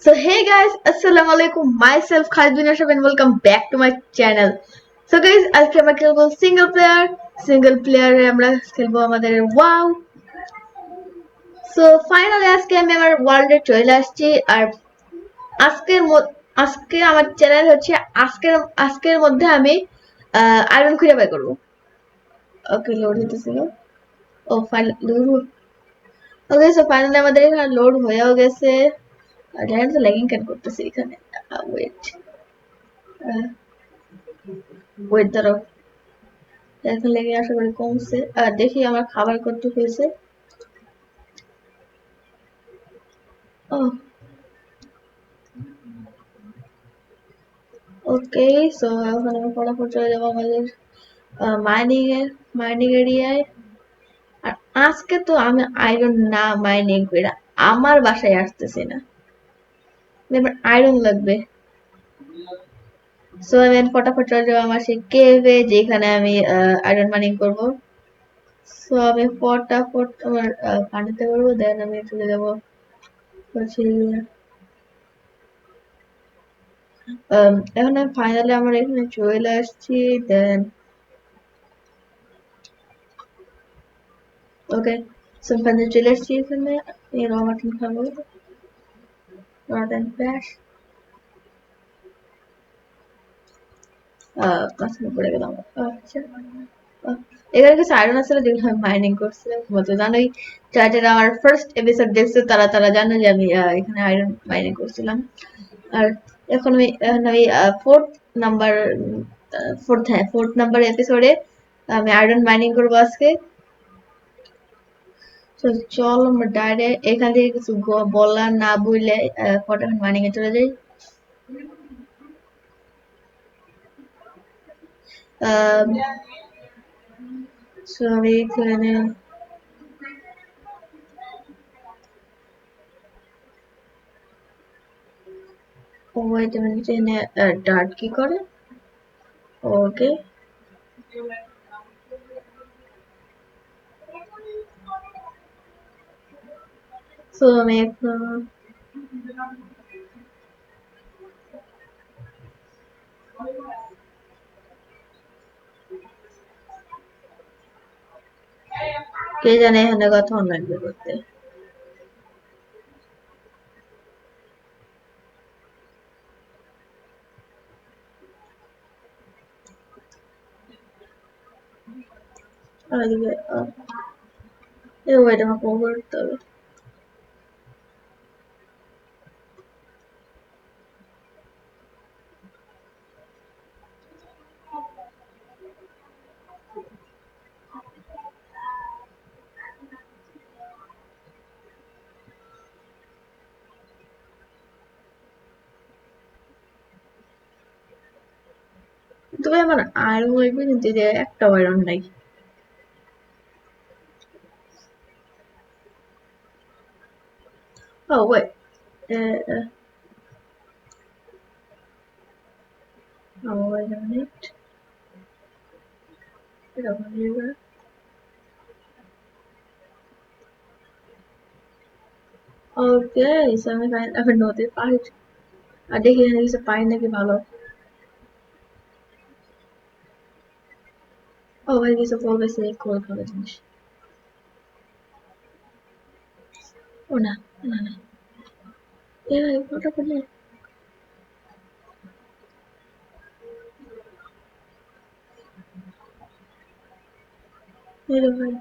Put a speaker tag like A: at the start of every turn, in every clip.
A: So hey guys, assalamu alaikum. Myself Khalid bin Ashraf and welcome back to my channel. So guys, আজকে আমরা খেলবো single প্লেয়ারে আমরা খেলবো আমাদের ওয়াও। সো ফাইনালি আজকে আমি আমার ওয়ার্ল্ডে চলে আসছি আর আজকের আজকে আমার চ্যানেল হচ্ছে আজকের আজকের মধ্যে আমি আয়রন খুঁজে বাই করবো। ওকে লোড হতেছিল। ও ফাইনাল ওকে সো ফাইনালি আমাদের এখানে লোড হয়েও গেছে। আর দেখেন তো ল্যাগিং কেন করতেছে এখানে। ওয়েট ওয়েট দাঁড়াও। এখন লেগে আশা করি কমছে আর দেখি আমার খাবার কত হয়েছে। ওকে সো এখন আমি ফটাফট চলে যাবো আমাদের মাইনিং এরিয়ায়। আর আজকে তো আমি আয়রন না মাইনিং করে আমার বাসায় আসতেছি না, এবার আয়রন লাগবে। সো আমি ফটাফট চলে যাবো আমার সেই কেভে যেখানে আমি আয়রন মাইনিং করবো। সো আমি ফটাফট আমার পানিতে করবো, দেন আমি চলে যাবো হচ্ছে এখন আমি ফাইনালি আমার এখানে চলে আসছি। দেন ওকে সো ফাইনালি চলে আসছি এখানে। এই র মাটন খাবো, দেন ব্যাস মাঝখানে পড়ে গেলাম। আচ্ছা এখানে কিছু আয়রন আসলে যেগুলো আমি মাইনিং করছিলাম মতো জানোই, যারা যারা আমার ফার্স্ট এপিসোড দেখছে তারা তারা জানে যে আমি এখানে আয়রন মাইনিং করছিলাম। আর এখন আমি ফোর্থ নাম্বার ফোর্থ নাম্বার এপিসোডে আমি আয়রন মাইনিং করবো আজকে। তো চল আমরা ডাইরেক্ট এখান থেকে কিছু বলা না বললে ফটাফট মাইনিং এ চলে যাই। সো আমি এখানে ওয়েট আমি এখানে ডার্ট কি করে। ওকে সো আমি এখন কে জানে এখানে কথা লাগবে করতে। আর এদিকে ওয়েট আমাকে ওভার করতে হবে। তবে আমার আয়রন লাগবে কিন্তু এই যে একটা আয়রন নাই। ও ওয়েট wait a minute. এরকম লিখবে। ওকে সো আমি এখন নদীর পাড়ে আর দেখি এখানে কিছু পাই নাকি ভালো। ও ভাই কিছু পড়বে সে কোল খাবে জিনিস। ও না না না এ ভাই ওটা করলে এরে ভাই।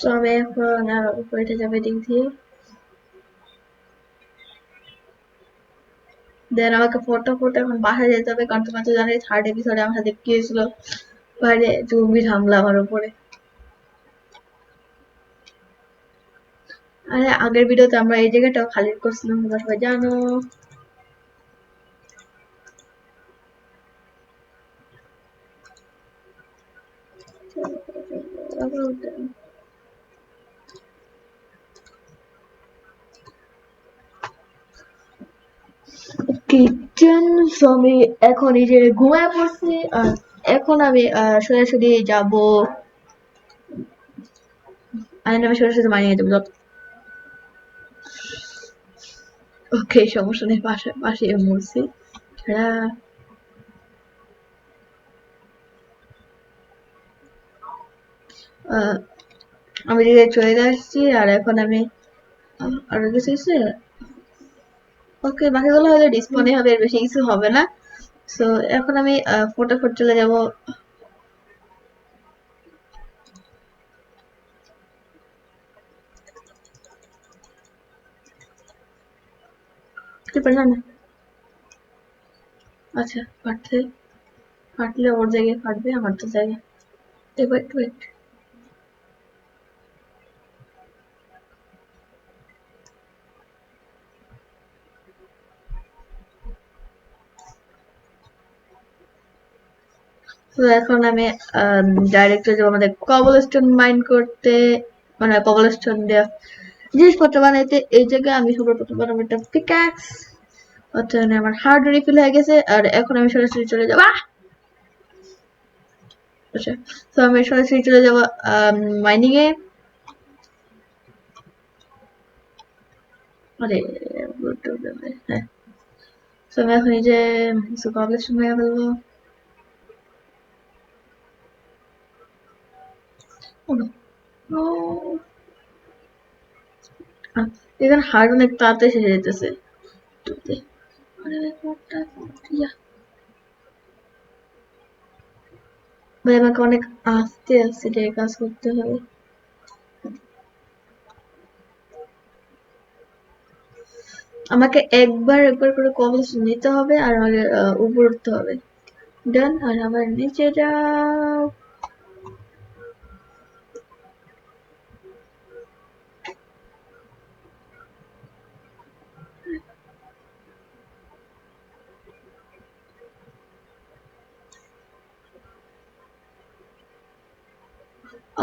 A: তো আমি এখন উপরে যাবে দিক দিয়ে, দেন আমাকে ফটো এখন বাসায় যেতে হবে, কারণ তোমার তো জানোই থার্ড এপিসোডে আমার সাথে কি হয়েছিল, বাইরে জম্বির হামলা আমার উপরে। আরে আগের ভিডিওতে আমরা এই জায়গাটাও খালি করছিলাম, তোমরা সবাই জানো। কিচেন, আমি এখন এই যে ঘুমায় পড়ছি, আর এখন আমি সোজাসুজি যাবো, আমি সোজাসুজি মানিয়ে যাবো। ওকে, সমস্যা নেই, পাশে পাশে মরছি। আমি দিকে চলে আসছি, আর এখন আমি আরো কিছু আছে। ওকে, বাকিগুলো হয়তো ডিসপ্লে হবে, এর বেশি কিছু হবে না। সো এখন আমি ফটাফট চলে যাব। না না, আচ্ছা, ফাটলে ওর জায়গায় ফাটবে, আমার তো জায়গায়। ওয়েট ওয়েট, তো এখন আমি ডাইরেক্ট যাবো আমাদের কবলস্টোন মাইন করতে, মানে কবলস্টোন দিয়ে জিনিসপত্র বানাইতে। এই জায়গায় আমি সর্বপ্রথম বানাবো একটা পিক্যাক্স, অর্থাৎ আমার হার্ড রিফিল হয়ে গেছে, আর এখন আমি সরাসরি চলে যাবো। আচ্ছা, তো আমি সরাসরি চলে যাবো মাইনিং এ। আরে হ্যাঁ, তো আমি এখন এই যে কিছু কবলেশন হয়ে ফেলবো। এখানে হার্ড অনেক তাড়াতাড়ি শেষ হয়ে যেতেছে। ভাই আমাকে অনেক আস্তে আস্তে কাজ করতে হবে। আমাকে একবার করে কবলেশন নিতে হবে, আর আমাকে উপর উঠতে হবে। ডান, আর আবার নিচে যাও।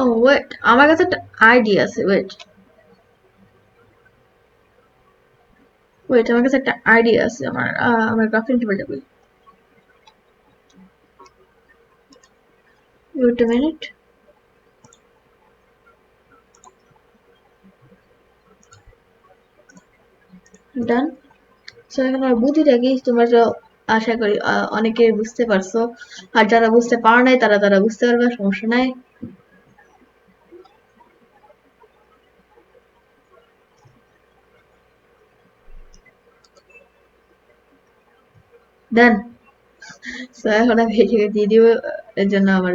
A: ও ওয়েট, আমার কাছে একটা আইডিয়া আছে। ওয়েট আমার কাছে একটা আইডিয়া আছে। আমার গার্লফ্রেন্ড বলে যাবে। Wait a minute. Done. So এখন আমার বুদ্ধিটা কি তোমরা তো আশা করি অনেকে বুঝতে পারছো, আর যারা বুঝতে পারো নাই তারা বুঝতে পারবে, সমস্যা নাই। ডান। সো এখন আমি এটাকে দিয়ে দিব, এর জন্য আমার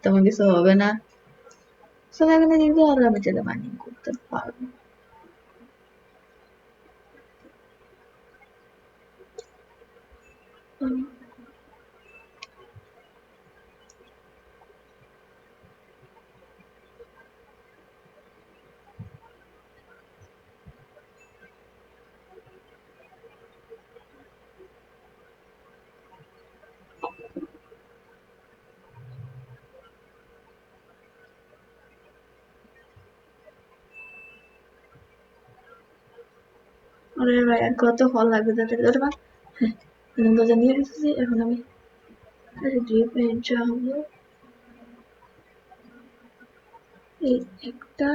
A: তেমন কিছু হবে না। সো এখানে দিয়ে দিব, আর আমি চাইলে মাইনিং করতে পারবো। আরে ভাই, আর কত ফল লাগবে তাদের? হ্যাঁ, দরজা নিয়ে এসেছি। এখন আমি ড্রিপ যাবো এই একটা।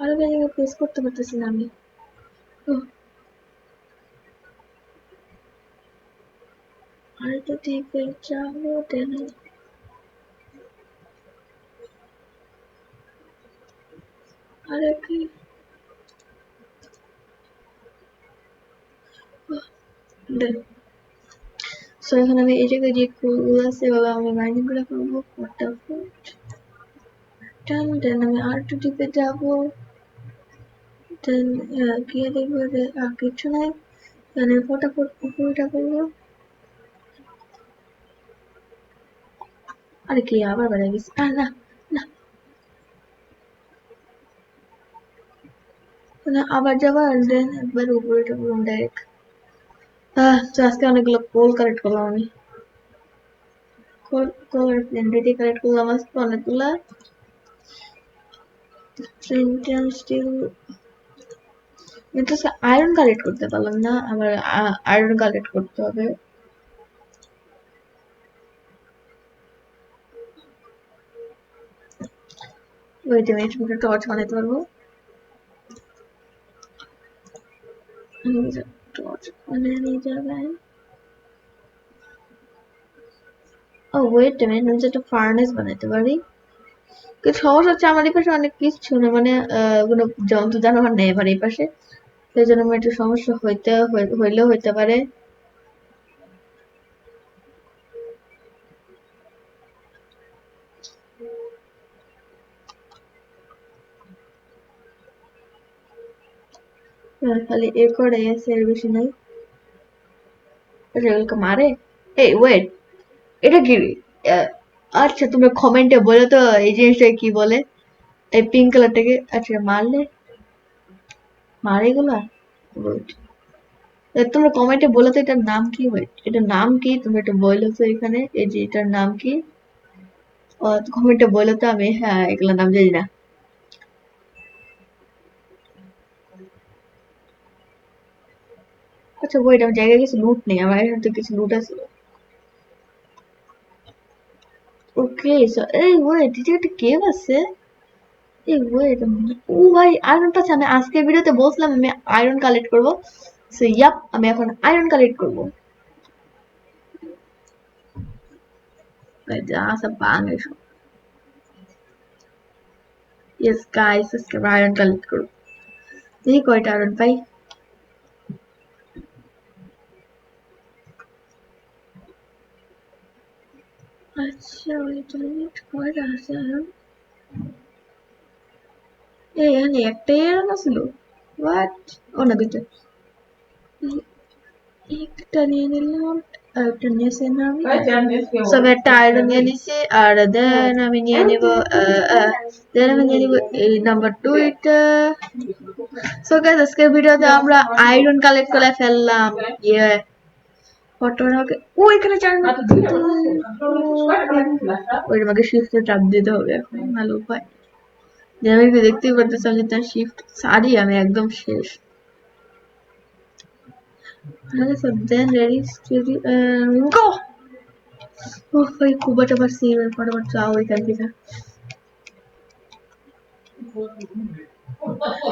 A: আরে ভাই, প্রেস করতে পারতেছি না আমি। আরেকটা দ্বীপে যাবো, দেন আরে কি দেন। সো এখন আমি এই জায়গায় যে কুলগুলো আছে, এগুলো আমি মাইনিং করে করবো ফটাফট। দেন আমি আর2 টিপে যাব, দেন গিয়ে দেখবো যে কিছু নাই, এখানে ফটাফট উপরেটা করবো। আরে কি আবার বেড়ে গেছে, না না না, আবার যাবো আর দেন একবার উপরেটা করলাম ডাইরেক্ট। তো আজকে অনেকগুলো কোল কালেক্ট করলাম আমি, কোল রেডি কালেক্ট করলাম আজকে অনেকগুলা। স্টিল কিন্তু আয়রন কালেক্ট করতে পারলাম না, আমার আয়রন কালেক্ট করতে হবে। ওয়েট আমি একটা টর্চ বানাইতে পারবো, টর্চ বানিয়ে নিয়ে যাবেন। ও ওয়েট আমি একটা ফার্নেস বানাইতে পারি, কিন্তু সমস্যা হচ্ছে আমার এই পাশে অনেক কিছু না, মানে কোনো জন্তু জানোয়ার নেই আমার এই পাশে, সেই জন্য আমার একটু সমস্যা হইলেও হইতে পারে। খালি এ করে আছে, এর বেশি নাই। রেলকে মারে, এই ওয়েট, এটা কি? আচ্ছা তুমি কমেন্টে বলো তো এই জিনিসটা কি বলে, এই পিঙ্ক কালারটাকে। আচ্ছা মারলে মারে এগুলা, ওয়েট তোমরা কমেন্টে বলো তো এটার নাম কি, ওয়েট এটার নাম কি, তুমি এটা বলো তো এখানে, এই যে এটার নাম কি কমেন্টে বলো তো, আমি হ্যাঁ এগুলোর নাম জানি না। আচ্ছা ওয়েট, আমার জায়গায় কিছু লুট নেই, আমার এখানে তো কিছু লুট আছে। ওকে সো এই ওয়েট, এটা একটা কেভ আছে। এই ওয়েট, ও ভাই আয়রন পাচ্ছে, আমি আজকের ভিডিওতে বলছিলাম আমি আয়রন কালেক্ট করবো, সো ইয়াপ আমি এখন আয়রন কালেক্ট করবো। যা সব বাংলা সব, ইয়েস গাইস আজকে আয়রন কালেক্ট করবো, দেখি কয়টা আয়রন পাই। আচ্ছা ওইটা কয়টা আছে আয়রন, এই এখানে একটাই আয়রন আছিল, হোয়াট, ও না দুইটা, একটা নিয়ে নিলাম, একটা নিয়েছি না আমি, সব একটা আয়রন নিয়ে নিছি, আর দেন আমি নিয়ে নিব, দেন আমি নিয়ে নিব এই নাম্বার 2 এটা। সো গাইস আজকের ভিডিওতে আমরা আয়রন কালেক্ট করে ফেললাম, ইয়ে ফটোটাকে ও এখানে চার ওই আমাকে শিফটে চাপ দিতে হবে এখন, ভালো উপায় যে আমি দেখতেই পারতেছিলাম যে তার শিফট সারি আমি একদম শেষ। So then ready steady go. Oh ভাই খুব একটা পারছি, এবার ফটাফট যাও এখান থেকে।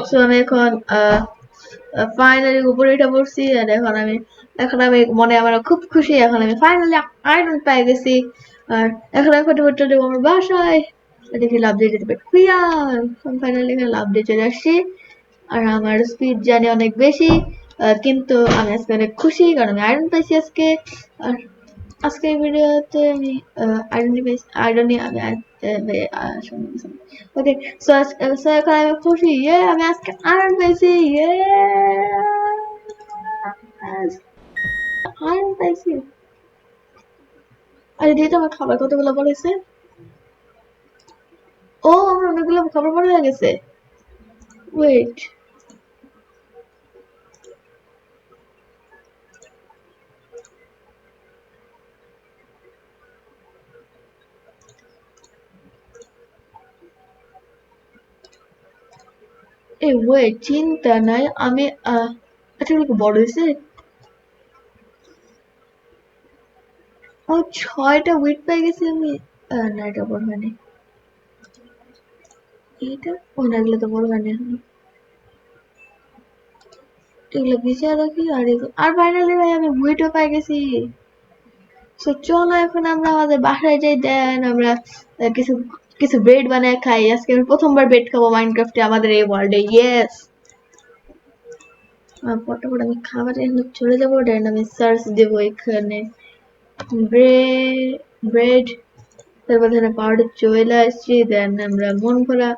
A: সো আমি এখন ফাইনালি উপরে উঠে পড়ছি, আর এখন আমি মনে আমার খুব খুশি, এখন আমি ফাইনালি আয়রন পেয়ে গেছি। আর এখন আমি ফটোফট দেবো আমার বাসায়, দেখি লাভ দিয়ে যেতে পারি, ফাইনালি লাভ দিয়ে চলে আসছি। আর আমার স্পিড জানি অনেক বেশি, কিন্তু আমি আজকে অনেক খুশি কারণ আমি আয়রন পাইছি আজকে। আর আজকের ভিডিওতে আমি আয়রন ওকে, সো এখন আমি খুশি, আমি আজকে আয়রন পাইছি, আয়রন পাইছি। আর এদিকে তো আমার খাবার কতগুলো বলেছে, ও আমার অনেকগুলো খাবার বড় হয়ে গেছে, ওয়েট এই ওয়েট চিন্তা নাই, আমি আচ্ছা এগুলো বড় হয়েছে, ও 6টা উইট পেয়ে গেছি আমি, না এটা বড় হয়নি, এইটা ও না এগুলো তো বড় হয়নি এখন, এগুলো পিছিয়ে রাখি, আর ফাইনালি ভাই আমি উইটও পেয়ে গেছি। সো চলো এখন আমরা আমাদের বাসায় যাই, দেন আমরা কিছু কিছু ব্রেড বানায় খাই, আজকে আমি প্রথমবার ব্রেড খাবো মাইনক্রাফটে আমাদের এই ওয়ার্ল্ডে, ইয়েস। ফটাফট আমি খাবারে চলে যাবো, দেন আমি সার্চ দেবো এখানে ব্রেড, তারপর এখানে পাহাড়ে চলে আসছি, দেন আমরা মন ভরা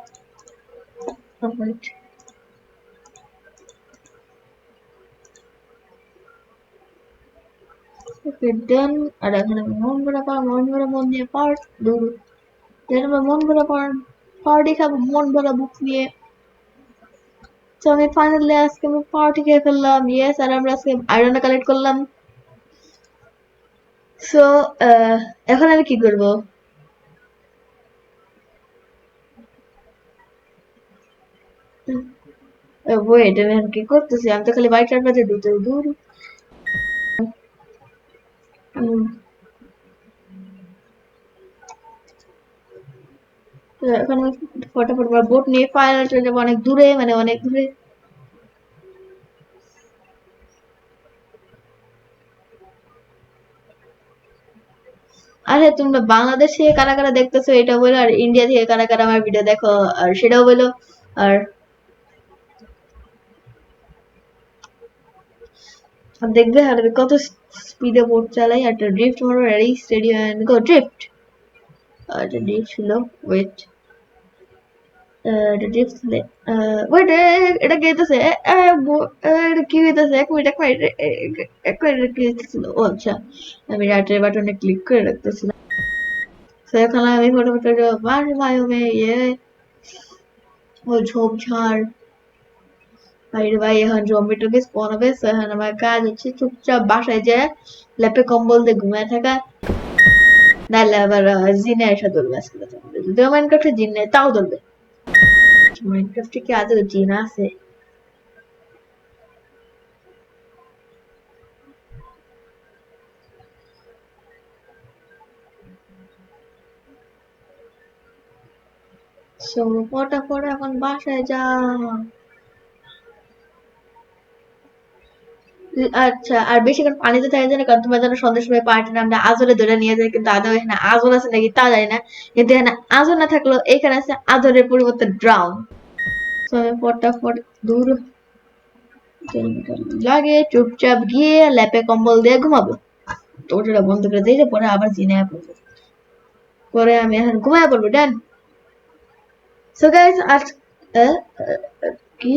A: দেন আর এখানে মন ভরা মন নিয়ে পার্ট দূর, দেন আমরা মন ভরা পার্টি খাবো মন ভরা বুক নিয়ে। তো আমি ফাইনালি আজকে আমি পার্টি খেয়ে ফেললাম, ইয়েস। আর আমরা আজকে আয়রন কালেক্ট করলাম। সো এখন আমি কি করব? ওয়েট, আমি এখন কি করতেছি? আমি তো খালি বাইক চারপাশে দূর। এখন আমি ফটাফট বোট নিয়ে ফাইনাল চলে যাবো অনেক দূরে, মানে অনেক দূরে। আরে তোমরা বাংলাদেশ থেকে কারা কারা দেখতেছো এটা বলো, আর ইন্ডিয়া থেকে কারা কারা আমার ভিডিও দেখো আর সেটাও বলো। আর দেখবে আর কত স্পিডে বোট চালাই, আর ড্রিফট মারো, ready steady and go drift. আর ড্রিফট ছিল, ওয়েট, ড্রিফট ওয়েট, এটা কি হইতেছে? এটা কি হইতেছে? এক মিনিট কি হইতেছিল? ও আচ্ছা, আমি রাইটের বাটনে ক্লিক করে রাখতেছিলাম। তো এখন আমি ফটোফট বায়ো ইয়ে ও ঝোপঝাড়। ভাই এখন জম্বিটাকে স্পন হবে। এখন আমার কাজ হচ্ছে চুপচাপ বাসায় যায় ল্যাপে কম্বল দিয়ে ঘুমায় থাকা, নাহলে আবার জিনে এসে ধরবে। আজকে যদিও মাইনক্রাফটে জিন নেই, তাও ধরবে। মাইনক্রাফটে কি আদৌ জিন আছে? সো ফটাফট এখন বাসায় যা। আচ্ছা, আর বেশিক্ষণ পানিতে থাকা যায় না, কারণ তোমরা জানো সন্ধ্যার সময় পার্টি আমরা আজরে ধরে নিয়ে যাই, কিন্তু আদৌ এখানে আজর আছে নাকি তা জানি না। কিন্তু এখানে আজর না থাকলেও এখানে আছে আজরের পরিবর্তে ড্রাউন। তো আমি ফটাফট দূর লাগে চুপচাপ গিয়ে ল্যাপে কম্বল দিয়ে ঘুমাবো। তো ওটা বন্ধ করে দিয়ে পরে আবার জিনে পড়বো, পরে আমি এখন ঘুমায় পড়বো। ডান। সো গাইস আজ কি,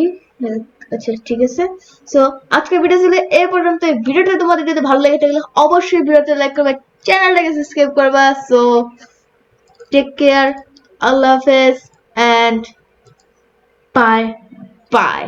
A: আচ্ছা ঠিক আছে। সো আজকের ভিডিও ছিল এই পর্যন্ত। ভিডিওটা তোমাদের যদি ভালো লেগে থাকলে অবশ্যই ভিডিওটা লাইক করবে, চ্যানেলটাকে সাবস্ক্রাইব করবা। সো টেক কেয়ার, আল্লাহ হাফেজ এন্ড বাই বাই।